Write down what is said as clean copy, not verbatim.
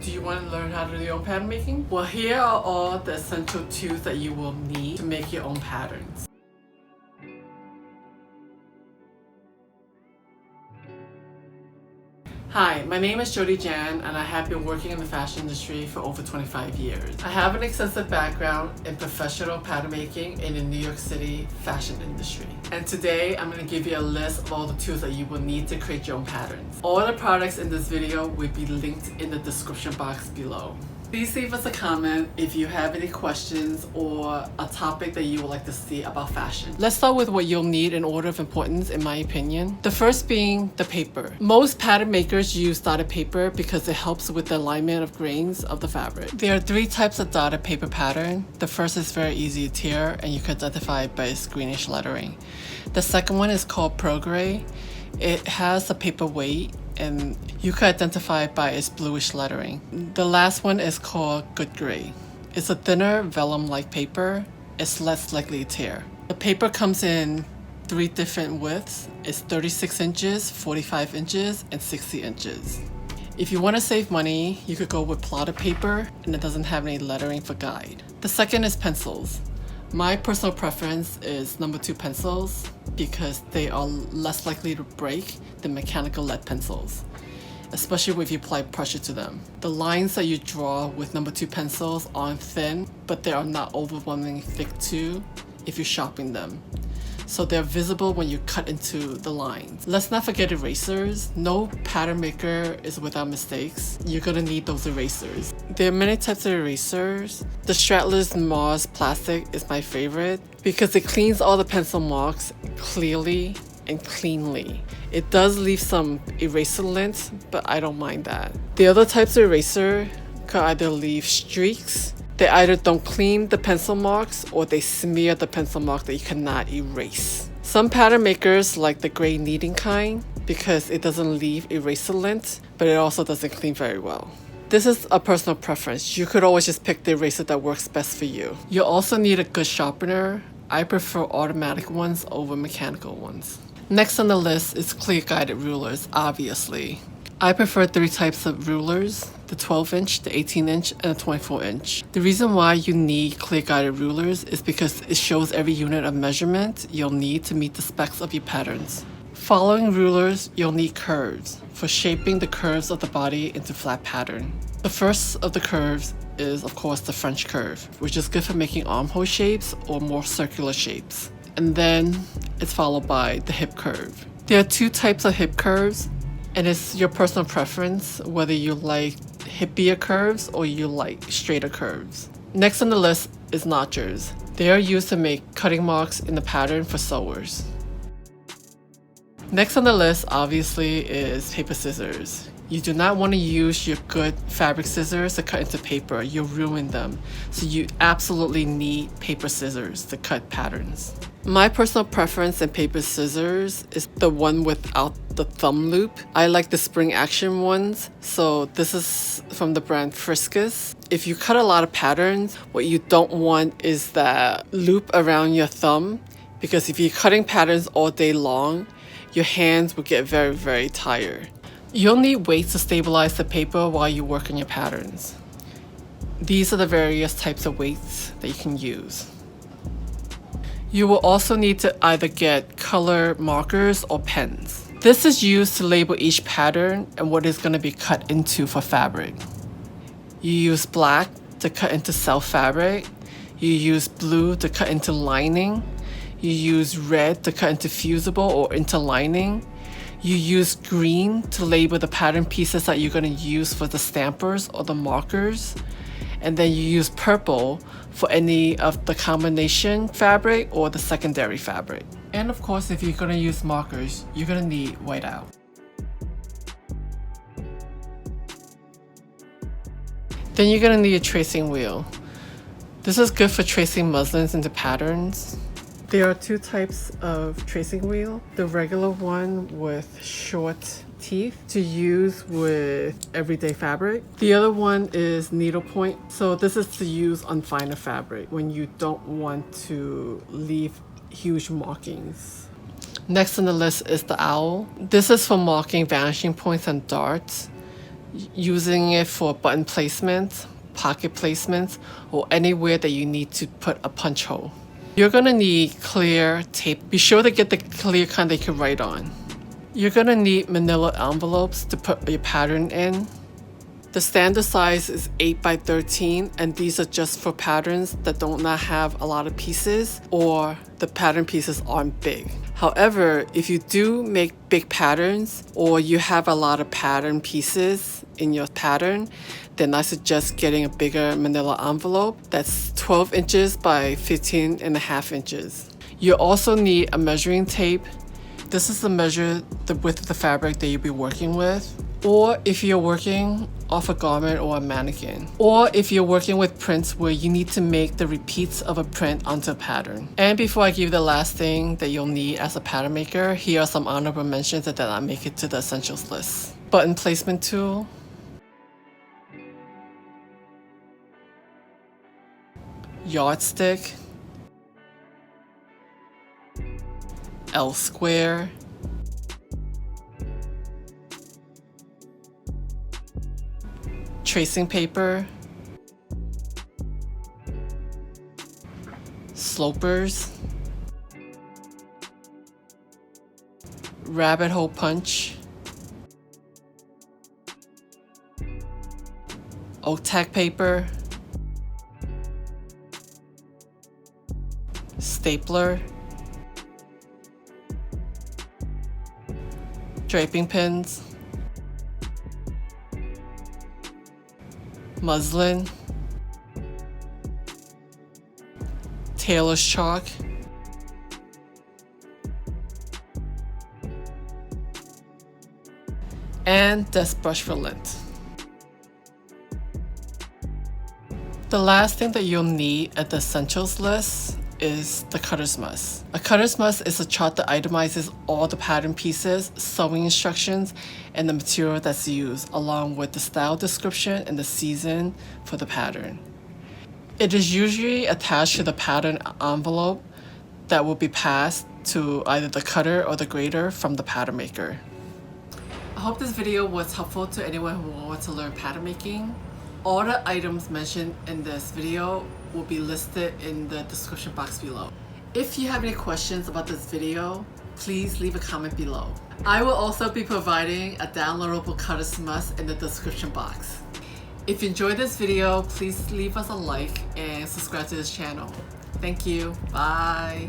Do you want to learn how to do your own pattern making? Well, here are all the essential tools that you will need to make your own patterns. Hi, my name is Jody Jan and I have been working in the fashion industry for over 25 years. I have an extensive background in professional pattern making in the New York City fashion industry. And today I'm going to give you a list of all the tools that you will need to create your own patterns. All the products in this video will be linked in the description box below. Please leave us a comment if you have any questions or a topic that you would like to see about fashion. Let's start with what you'll need in order of importance, in my opinion. The first being the paper. Most pattern makers use dotted paper because it helps with the alignment of grains of the fabric. There are 3 types of dotted paper pattern. The first is very easy to tear and you can identify it by its greenish lettering. The second one is called Pearl Gray. It has a paper weight and you can identify it by its bluish lettering. The last one is called Good Gray. It's a thinner vellum-like paper. It's less likely to tear. The paper comes in 3 different widths. It's 36 inches, 45 inches, and 60 inches. If you want to save money, you could go with plotted paper and it doesn't have any lettering for guide. The second is pencils. My personal preference is number 2 pencils because they are less likely to break than mechanical lead pencils, especially if you apply pressure to them. The lines that you draw with number 2 pencils aren't thin, but they are not overwhelmingly thick too if you're sharpening them. So they're visible when you cut into the lines. Let's not forget erasers. No pattern maker is without mistakes. You're gonna need those erasers. There are many types of erasers. The Strattler's Mars plastic is my favorite because it cleans all the pencil marks clearly and cleanly. It does leave some eraser lint, but I don't mind that. The other types of eraser could either leave streaks. They either don't clean the pencil marks or they smear the pencil mark that you cannot erase. Some pattern makers like the gray kneading kind because it doesn't leave eraser lint, but it also doesn't clean very well. This is a personal preference. You could always just pick the eraser that works best for you. You'll also need a good sharpener. I prefer automatic ones over mechanical ones. Next on the list is clear guided rulers, obviously. I prefer 3 types of rulers, the 12-inch, the 18-inch, and the 24-inch. The reason why you need clear guided rulers is because it shows every unit of measurement you'll need to meet the specs of your patterns. Following rulers, you'll need curves for shaping the curves of the body into flat pattern. The first of the curves is, of course, the French curve, which is good for making armhole shapes or more circular shapes. And then it's followed by the hip curve. There are 2 types of hip curves, and it's your personal preference whether you like hippier curves or you like straighter curves. Next on the list is notchers. They are used to make cutting marks in the pattern for sewers. Next on the list, obviously, is paper scissors. You do not want to use your good fabric scissors to cut into paper. You'll ruin them. So you absolutely need paper scissors to cut patterns. My personal preference in paper scissors is the one without the thumb loop. I like the spring action ones. So this is from the brand Friskus. If you cut a lot of patterns, what you don't want is that loop around your thumb, because if you're cutting patterns all day long, your hands will get very, very tired. You'll need weights to stabilize the paper while you work on your patterns. These are the various types of weights that you can use. You will also need to either get color markers or pens. This is used to label each pattern and what is going to be cut into for fabric. You use black to cut into self fabric. You use blue to cut into lining. You use red to cut into fusible or interlining. You use green to label the pattern pieces that you're going to use for the stampers or the markers. And then you use purple for any of the combination fabric or the secondary fabric. And of course, if you're going to use markers, you're going to need whiteout. Then you're going to need a tracing wheel. This is good for tracing muslins into patterns. There are 2 types of tracing wheel. The regular one with short teeth to use with everyday fabric. The other one is needlepoint. So this is to use on finer fabric when you don't want to leave huge markings. Next on the list is the owl. This is for marking vanishing points and darts. using it for button placement, pocket placements, or anywhere that you need to put a punch hole. You're gonna need clear tape. Be sure to get the clear kind that you can write on. You're gonna need manila envelopes to put your pattern in. The standard size is 8 by 13, and these are just for patterns that do not have a lot of pieces or the pattern pieces aren't big. However, if you do make big patterns or you have a lot of pattern pieces in your pattern, then I suggest getting a bigger manila envelope that's 12 inches by 15.5 inches. You also need a measuring tape. This is to measure the width of the fabric that you'll be working with. Or if you're working off a garment or a mannequin. Or if you're working with prints where you need to make the repeats of a print onto a pattern. And before I give you the last thing that you'll need as a pattern maker, here are some honorable mentions that did not make it to the essentials list. Button placement tool, yardstick, L square, tracing paper, slopers, rabbit hole punch, oak tack paper, stapler, draping pins, muslin, tailor's chalk, and desk brush for lint. The last thing that you'll need at the essentials list is the cutter's must. A cutter's must is a chart that itemizes all the pattern pieces, sewing instructions, and the material that's used, along with the style description and the season for the pattern. It is usually attached to the pattern envelope that will be passed to either the cutter or the grader from the pattern maker. I hope this video was helpful to anyone who wants to learn pattern making. All the items mentioned in this video will be listed in the description box below. If you have any questions about this video, please leave a comment below. I will also be providing a downloadable cutter's must in the description box. If you enjoyed this video, please leave us a like and subscribe to this channel. Thank you. Bye.